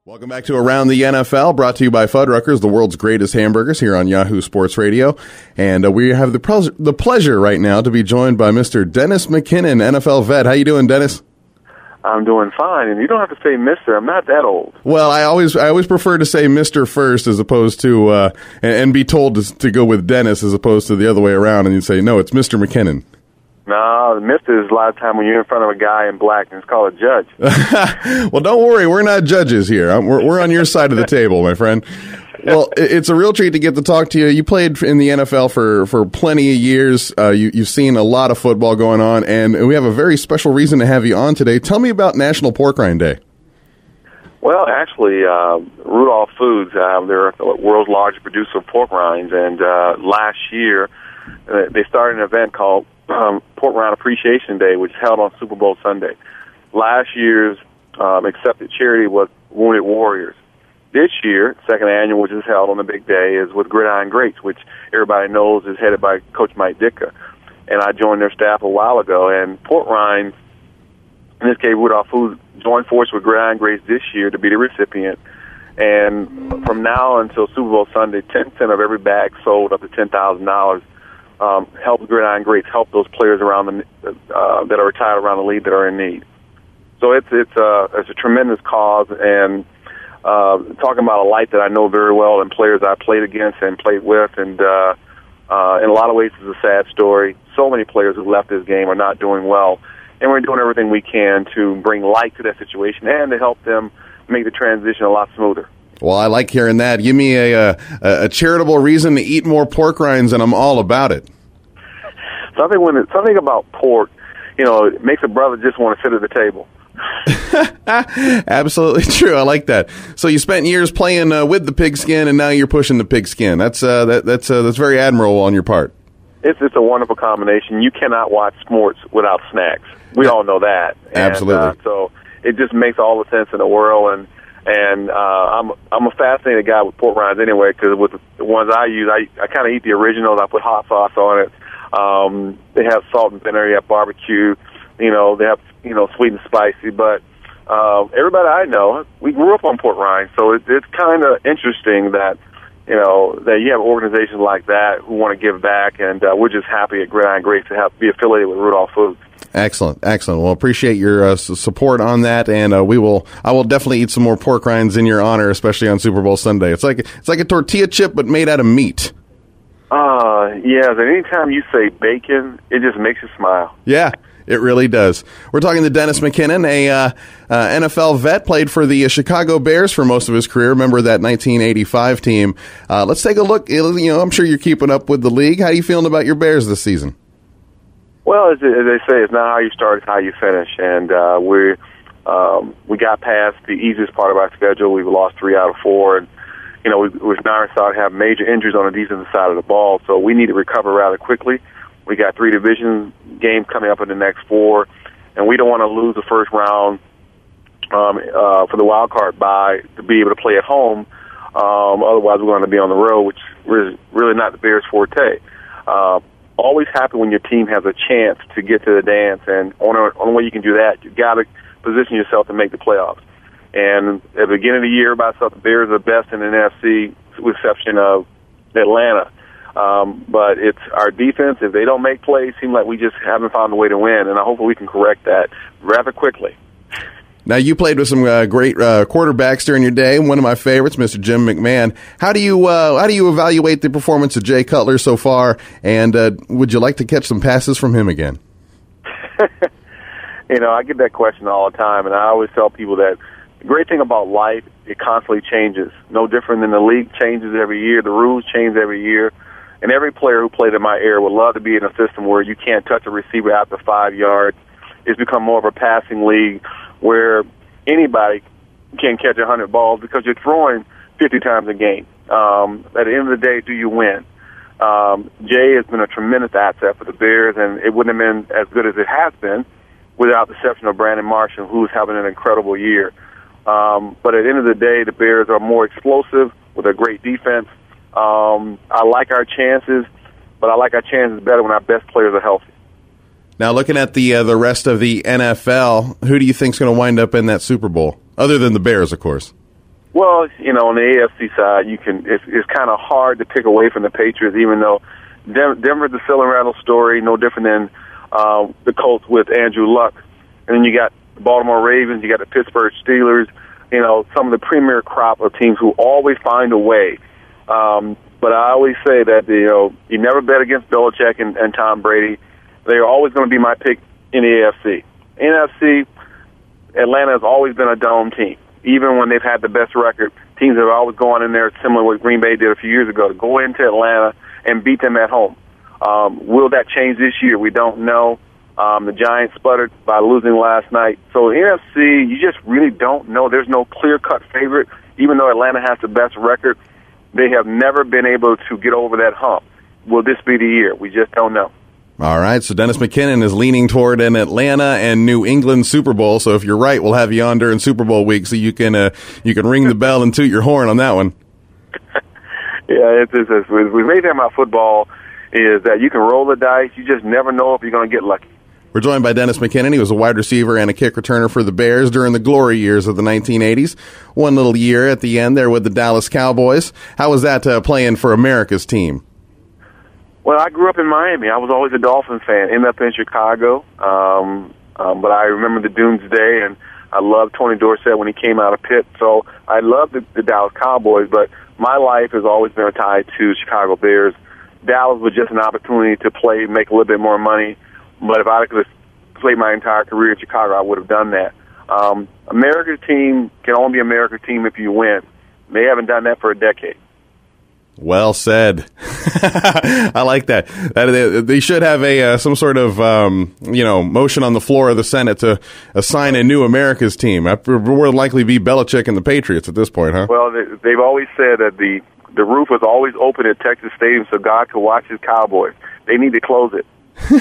Welcome back to Around the NFL, brought to you by Fuddruckers, the world's greatest hamburgers, here on Yahoo Sports Radio. And we have the pleasure right now to be joined by Mr. Dennis McKinnon, NFL vet. How you doing, Dennis? I'm doing fine, and you don't have to say Mr. I'm not that old. Well, I always prefer to say Mr. first as opposed to and be told to go with Dennis as opposed to the other way around, and you say, no, it's Mr. McKinnon. No, Mr. is a lot of time when you're in front of a guy in black, and it's called a judge. Well, don't worry. We're not judges here. We're on your side of the table, my friend. Well, it's a real treat to get to talk to you. You played in the NFL for plenty of years. You've seen a lot of football going on, and we have a very special reason to have you on today. Tell me about National Pork Rind Day. Well, actually, Rudolph Foods, they're the world's largest producer of pork rinds, and last year they started an event called Pork Rind Appreciation Day, which is held on Super Bowl Sunday. Last year's accepted charity was Wounded Warriors. This year, second annual, which is held on the big day, is with Gridiron, which everybody knows is headed by Coach Mike Ditka. And I joined their staff a while ago, and pork rinds, in this case, Rudolph Foods, joined forces with Gridiron this year to be the recipient. And from now until Super Bowl Sunday, 10% of every bag sold up to $10,000 help Gridiron help those players around that are retired around the league that are in need. So it's a tremendous cause, and talking about a life that I know very well and players I played against and played with, and in a lot of ways it's a sad story. So many players who left this game are not doing well, and we're doing everything we can to bring light to that situation and to help them make the transition a lot smoother. Well, I like hearing that. Give me a charitable reason to eat more pork rinds, and I'm all about it. Something about pork, it makes a brother just want to sit at the table. Absolutely true. I like that. So you spent years playing with the Pigskin, and now you're pushing the Pigskin. That's very admirable on your part. It's a wonderful combination. You cannot watch sports without snacks. We all know that. Absolutely. And, so it just makes all the sense in the world. And I'm a fascinated guy with pork rinds anyway, because with the ones I use, I kind of eat the originals. I put hot sauce on it. They have salt and vinegar, they have barbecue. They have sweet and spicy. But everybody I know, we grew up on pork rinds, so it's kind of interesting that that you have organizations like that who want to give back, and we're just happy at Gridiron to be affiliated with Rudolph Foods. Excellent. Well, appreciate your support on that, and I will definitely eat some more pork rinds in your honor, especially on Super Bowl Sunday. It's like a tortilla chip, but made out of meat. Yeah. And anytime you say bacon, it just makes you smile. Yeah. It really does. We're talking to Dennis McKinnon, a NFL vet, played for the Chicago Bears for most of his career. Remember that 1985 team. Let's take a look. I'm sure you're keeping up with the league. How are you feeling about your Bears this season? Well, as they say, it's not how you start, it's how you finish. And we got past the easiest part of our schedule. We've lost 3 out of 4, and we're now starting to have major injuries on the defensive side of the ball. So we need to recover rather quickly. We got 3 division games coming up in the next 4, and we don't want to lose the first round for the wild card bye to be able to play at home. Otherwise, we're going to be on the road, which is really not the Bears' forte. Always happy when your team has a chance to get to the dance, and only way you can do that, you got to position yourself to make the playoffs. And at the beginning of the year, everybody thought the Bears are the best in the NFC, with the exception of Atlanta. But it's our defense. If they don't make plays, it seems like we just haven't found a way to win, and I hope we can correct that rather quickly. Now, you played with some great quarterbacks during your day. One of my favorites, Mr. Jim McMahon. How do you evaluate the performance of Jay Cutler so far, and would you like to catch some passes from him again? I get that question all the time, and I always tell people that the great thing about life, it constantly changes. No different than the league changes every year. The rules change every year. And every player who played in my era would love to be in a system where you can't touch a receiver after 5 yards. It's become more of a passing league where anybody can catch 100 balls because you're throwing 50 times a game. At the end of the day, do you win? Jay has been a tremendous asset for the Bears, and it wouldn't have been as good as it has been without the exception of Brandon Marshall, who's having an incredible year. But at the end of the day, the Bears are more explosive with a great defense. I like our chances, but I like our chances better when our best players are healthy. Now, looking at the rest of the NFL, who do you think is going to wind up in that Super Bowl, other than the Bears, of course? Well, on the AFC side, it's kind of hard to pick away from the Patriots, even though Denver's the fill and rattle story, no different than the Colts with Andrew Luck. And then you got the Baltimore Ravens, you got the Pittsburgh Steelers, some of the premier crop of teams who always find a way. But I always say that, you never bet against Belichick and Tom Brady. They're always going to be my pick in the AFC. NFC, Atlanta has always been a dome team. Even when they've had the best record, teams have always gone in there, similar to what Green Bay did a few years ago, to go into Atlanta and beat them at home. Will that change this year? We don't know. The Giants sputtered by losing last night. So NFC, you just really don't know. There's no clear-cut favorite. Even though Atlanta has the best record, they have never been able to get over that hump. Will this be the year? We just don't know. All right, so Dennis McKinnon is leaning toward an Atlanta and New England Super Bowl. So if you're right, we'll have you on during Super Bowl week so you can ring the bell and toot your horn on that one. Yeah, we made that about football is that you can roll the dice. You just never know if you're going to get lucky. We're joined by Dennis McKinnon. He was a wide receiver and a kick returner for the Bears during the glory years of the 1980s. One little year at the end there with the Dallas Cowboys. How was that playing for America's team? Well, I grew up in Miami. I was always a Dolphins fan. Ended up in Chicago, but I remember the Doomsday, and I loved Tony Dorsett when he came out of Pitt. So I loved the Dallas Cowboys, but my life has always been tied to Chicago Bears. Dallas was just an opportunity to play, make a little bit more money. But if I could have played my entire career in Chicago, I would have done that. America's team can only be America's team if you win. They haven't done that for a decade. Well said. I like that. They should have some sort of motion on the floor of the Senate to assign a new America's team. It would likely be Belichick and the Patriots at this point, huh? Well, they've always said that the roof is always open at Texas Stadium so God can watch his Cowboys. They need to close it. And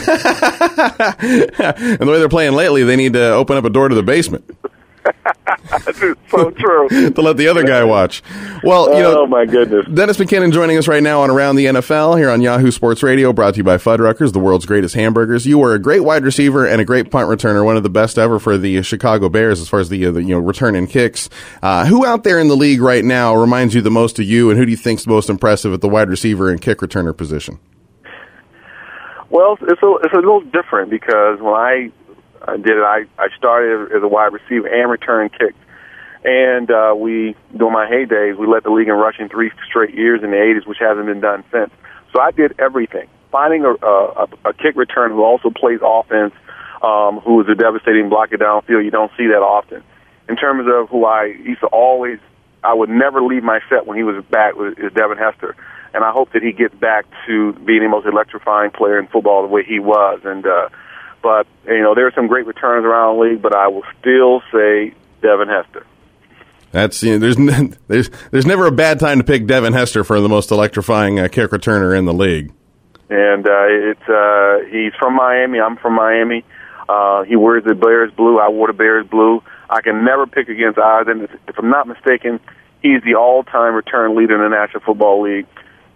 the way they're playing lately, they need to open up a door to the basement. That's so true. To let the other guy watch. Well, oh my goodness. Dennis McKinnon joining us right now on Around the NFL here on Yahoo Sports Radio, brought to you by Fuddruckers, the world's greatest hamburgers. You were a great wide receiver and a great punt returner, one of the best ever for the Chicago Bears as far as the return and kicks. Who out there in the league right now reminds you the most of you, and who do you think's most impressive at the wide receiver and kick returner position? Well, it's a little different because when I did it, I started as a wide receiver and return kicks. And during my heydays, we led the league in rushing 3 straight years in the 80s, which hasn't been done since. So I did everything. Finding a kick return who also plays offense, who is a devastating blocker downfield, you don't see that often. In terms of who I used to always, I would never leave my set when he was back, is Devin Hester. And I hope that he gets back to being the most electrifying player in football the way he was. But there are some great returners around the league, but I will still say Devin Hester. That's there's never a bad time to pick Devin Hester for the most electrifying kick returner in the league. And he's from Miami. I'm from Miami. He wears the Bears blue. I wore the Bears blue. I can never pick against either. And if I'm not mistaken, he's the all-time return leader in the National Football League.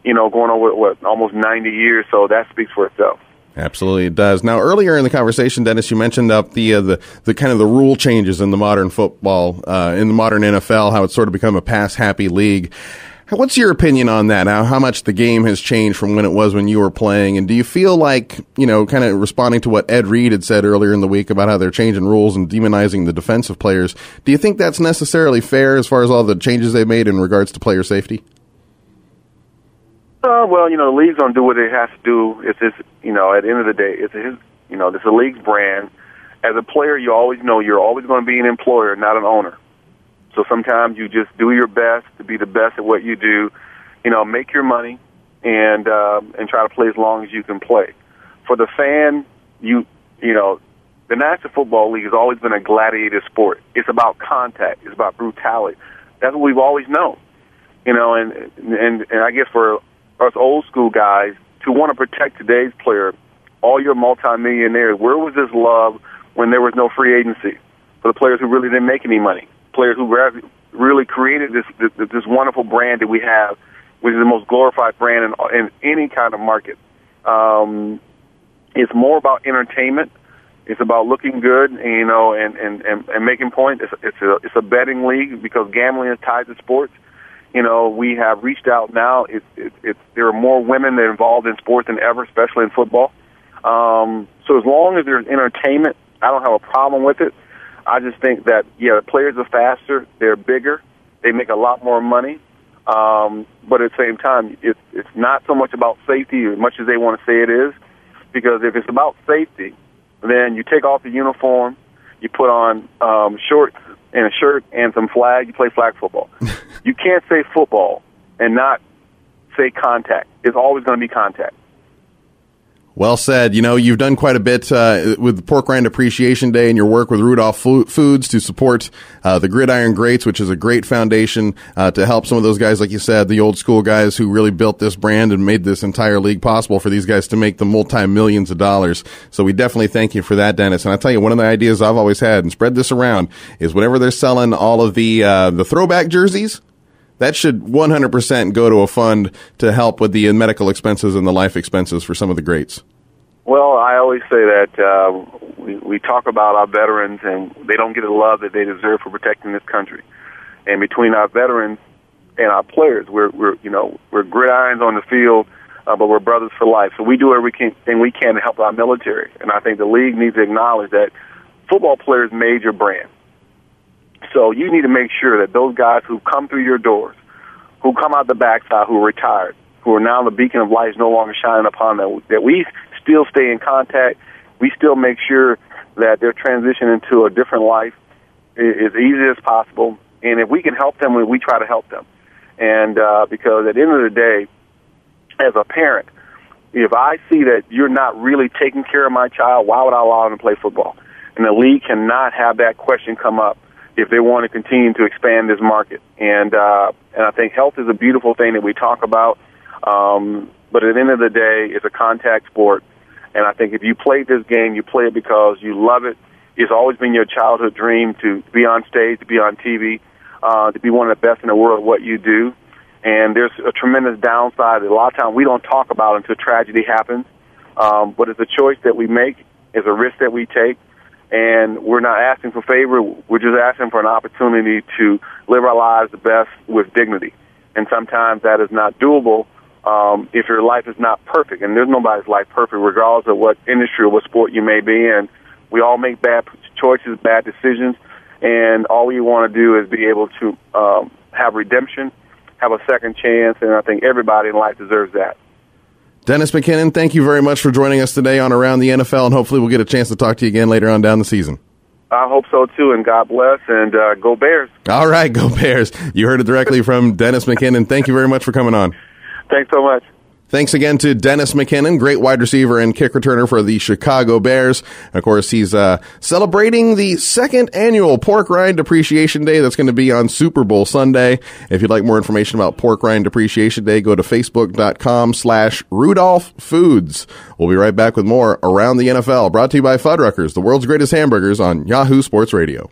Going over almost 90 years. So that speaks for itself. Absolutely, it does. Now, earlier in the conversation, Dennis, you mentioned up the kind of the rule changes in the modern football, in the modern NFL, how it's sort of become a pass-happy league. What's your opinion on that? How much the game has changed from when it was when you were playing? And do you feel like, kind of responding to what Ed Reed had said earlier in the week about how they're changing rules and demonizing the defensive players, do you think that's necessarily fair as far as all the changes they made in regards to player safety? Well, the league's going to do what it has to do. It's at the end of the day, it's the league's brand. As a player, you always know you're always going to be an employer, not an owner. So sometimes you just do your best to be the best at what you do, make your money and try to play as long as you can play. For the fan, the National Football League has always been a gladiator sport. It's about contact. It's about brutality. That's what we've always known. And I guess for us old school guys to want to protect today's player, all your multimillionaires, where was this love when there was no free agency for the players who really didn't make any money, players who really created this wonderful brand that we have, which is the most glorified brand in any kind of market. It's more about entertainment. It's about looking good, and making points. It's a betting league because gambling is tied to sports. We have reached out now. There are more women that are involved in sports than ever, especially in football. So as long as there's entertainment, I don't have a problem with it. I just think that, the players are faster, they're bigger, they make a lot more money. But at the same time, it's not so much about safety as much as they want to say it is. Because if it's about safety, then you take off the uniform, you put on shorts and a shirt and some flag, you play flag football. You can't say football and not say contact. It's always going to be contact. Well said. You've done quite a bit with Pork Rind Appreciation Day and your work with Rudolph Foods to support the Gridiron Greats, which is a great foundation to help some of those guys, like you said, the old school guys who really built this brand and made this entire league possible for these guys to make the multi-millions of dollars. So we definitely thank you for that, Dennis. And I'll tell you, one of the ideas I've always had, and spread this around, is whenever they're selling all of the throwback jerseys, that should 100% go to a fund to help with the medical expenses and the life expenses for some of the greats. Well, I always say that we talk about our veterans, and they don't get the love that they deserve for protecting this country. And between our veterans and our players, we're gridirons on the field, but we're brothers for life. So we do everything we can to help our military. And I think the league needs to acknowledge that football players made your brand. So you need to make sure that those guys who come through your doors, who come out the backside, who are retired, who are now the beacon of light is no longer shining upon them, that we still stay in contact. We still make sure that their transition into a different life is easy as possible. And if we can help them, we try to help them. And because at the end of the day, as a parent, if I see that you're not really taking care of my child, why would I allow them to play football? And the league cannot have that question come up if they want to continue to expand this market. And I think health is a beautiful thing that we talk about, but at the end of the day, it's a contact sport. And I think if you play this game, you play it because you love it. It's always been your childhood dream to be on stage, to be on TV, to be one of the best in the world at what you do. And there's a tremendous downside that a lot of times we don't talk about until tragedy happens. But it's a choice that we make. It's a risk that we take. And we're not asking for favor. We're just asking for an opportunity to live our lives the best with dignity. And sometimes that is not doable if your life is not perfect. And there's nobody's life perfect, regardless of what industry or what sport you may be in. We all make bad choices, bad decisions, and all we want to do is be able to have redemption, have a second chance, and I think everybody in life deserves that. Dennis McKinnon, thank you very much for joining us today on Around the NFL, and hopefully we'll get a chance to talk to you again later on down the season. I hope so, too, and God bless, and go Bears. All right, go Bears. You heard it directly from Dennis McKinnon. Thank you very much for coming on. Thanks so much. Thanks again to Dennis McKinnon, great wide receiver and kick returner for the Chicago Bears. Of course, he's celebrating the second annual Pork Rind Appreciation Day. That's going to be on Super Bowl Sunday. If you'd like more information about Pork Rind Appreciation Day, go to facebook.com/Rudolph Foods. We'll be right back with more Around the NFL, brought to you by Fuddruckers, the world's greatest hamburgers on Yahoo Sports Radio.